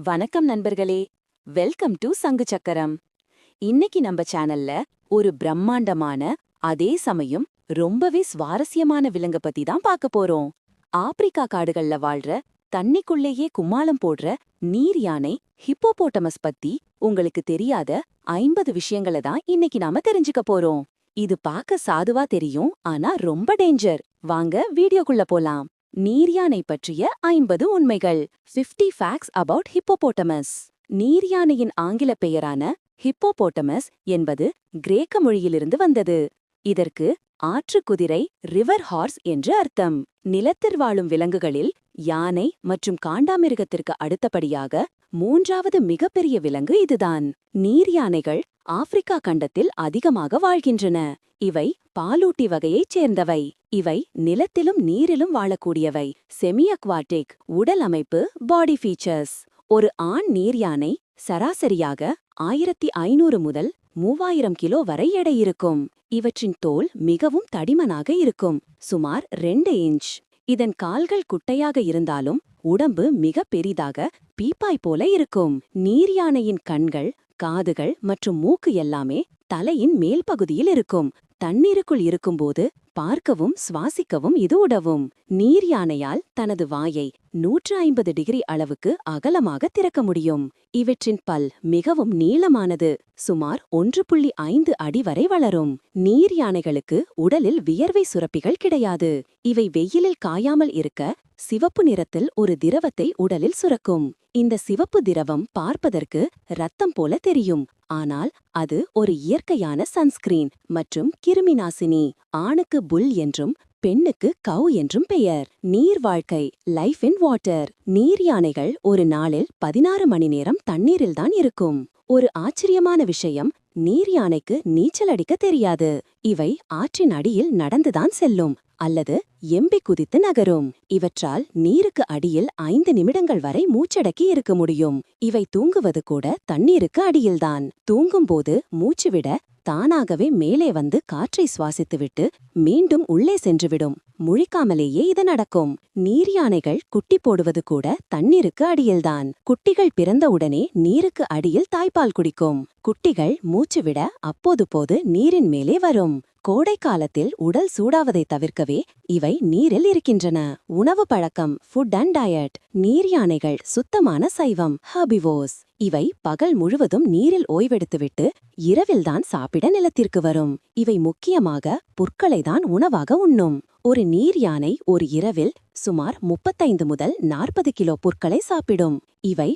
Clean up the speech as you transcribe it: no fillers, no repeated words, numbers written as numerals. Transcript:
வணக்கம் நண்பர்களே, welcome to சங்கு சக்கரம். இன்னைக்கு நம்ம சேனல்ல ஒரு பிரம்மாண்டமான, அதே சமயம் ரொம்பவே சுவாரஸ்யமான விலங்க பத்தி தான் பார்க்க போறோம். ஆப்பிரிக்கா காடுகள்ல வாழ்ற, தண்ணிக்குள்ளேயே கும்மாளம் போடுற நீர் யானை ஹிப்போபோட்டமஸ் பத்தி உங்களுக்கு தெரியாத 50 விஷயங்களை தான் இன்னைக்கு நாம தெரிஞ்சுக்க போறோம். இது பார்க்க சாதுவா தெரியும், ஆனா ரொம்ப டேஞ்சர். வாங்க வீடியோக்குள்ள போலாம். நீர்யானை பற்றிய 50 உண்மைகள். 50 ஃபேக்ட்ஸ் அபவுட் ஹிப்போபோட்டமஸ். நீர்யானையின் ஆங்கில பெயரான ஹிப்போபோட்டமஸ் என்பது கிரேக்க மொழியிலிருந்து வந்தது. இதற்கு ஆற்றுக்குதிரை, ரிவர் ஹார்ஸ் என்று அர்த்தம். நிலத்தில் வாழும் விலங்குகளில் யானை மற்றும் காண்டாமிருகத்திற்கு அடுத்தபடியாக 3வது மிகப்பெரிய விலங்கு இதுதான். நீர் யானைகள் ஆப்பிரிக்கா கண்டத்தில் அதிகமாக வாழ்கின்றன. இவை பாலூட்டி வகையைச் சேர்ந்தவை. இவை நிலத்திலும் நீரிலும் வாழக்கூடியவை. Semi aquatic. உடல் அமைப்பு, பாடி ஃபீச்சர்ஸ். ஒரு ஆண் நீர் யானை சராசரியாக 1500 முதல் 3000 கிலோ வரை எடை இருக்கும். இவற்றின் தோல் மிகவும் தடிமனாக இருக்கும், சுமார் 2 இன்ச். இதன் கால்கள் குட்டையாக இருந்தாலும் உடம்பு மிக பெரிதாக பீப்பாய் போல இருக்கும். நீர் யானையின் கண்கள், காதுகள் மற்றும் மூக்கு எல்லாமே தலையின் மேல் பகுதியில் இருக்கும். தண்ணீருக்குள் இருக்கும்போது பார்க்கவும் சுவாசிக்கவும் இது உதவும். நீர் யானையால் தனது வாயை 150 டிகிரி அளவுக்கு அகலமாக திறக்க முடியும். இவற்றின் பல் மிகவும் நீளமானது, சுமார் 1.5 அடி வரை வளரும். நீர் யானைகளுக்கு உடலில் வியர்வை சுரப்பிகள் கிடையாது. இவை வெயிலில் காயாமல் இருக்க சிவப்பு நிறத்தில் ஒரு திரவத்தை உடலில் சுரக்கும். இந்த சிவப்பு திரவம் பார்ப்பதற்கு ரத்தம் போல தெரியும், ஆனால் அது ஒரு இயற்கையான சன்ஸ்கிரீன் மற்றும் கிருமிநாசினி. ஆணுக்கு புல் என்றும் பெண்ணுக்கு கவ் என்றும் பெயர். நீர் வாழ்க்கை, லைஃப் இன் வாட்டர். நீர் யானைகள் ஒரு நாளில் 16 மணி நேரம் தண்ணீரில்தான் இருக்கும். ஒரு ஆச்சரியமான விஷயம், நீர் யானைக்கு நீச்சல் அடிக்க தெரியாது. இவை ஆற்றின் அடியில் நடந்துதான் செல்லும் அல்லது எம்பி குதித்து நகரும். இவற்றால் நீருக்கு அடியில் 5 நிமிடங்கள் வரை மூச்சடக்கி இருக்க முடியும். இவை தூங்குவது கூட தண்ணீருக்கு அடியில்தான். தூங்கும்போது மூச்சுவிட தானாகவே மேலே வந்து காற்றை சுவாசித்துவிட்டு மீண்டும் உள்ளே சென்றுவிடும். முழிக்காமலேயே இது நடக்கும். நீர் யானைகள் குட்டி போடுவது கூட தண்ணீருக்கு அடியில்தான். குட்டிகள் பிறந்தவுடனே நீருக்கு அடியில் தாய்ப்பால் குடிக்கும். குட்டிகள் மூச்சுவிட அப்போது போது நீரின் மேலே வரும். கோடை காலத்தில் உடல் சூடாவதை தவிர்க்கவே இவை நீரில் இருக்கின்றன. உணவு பழக்கம், ஃபுட் அண்ட் டயட். நீர் யானைகள் சுத்தமான சைவம், ஹெர்பிவோர்ஸ். இவை பகல் முழுவதும் நீரில் ஓய்வெடுத்துவிட்டு இரவில்தான் சாப்பிட நிலத்திற்கு வரும். இவை முக்கியமாக புற்களைதான் உணவாக உண்ணும். ஒரு நீர் யானை ஒரு இரவில் சுமார் 35 முதல் 40 கிலோ புற்களை சாப்பிடும். இவை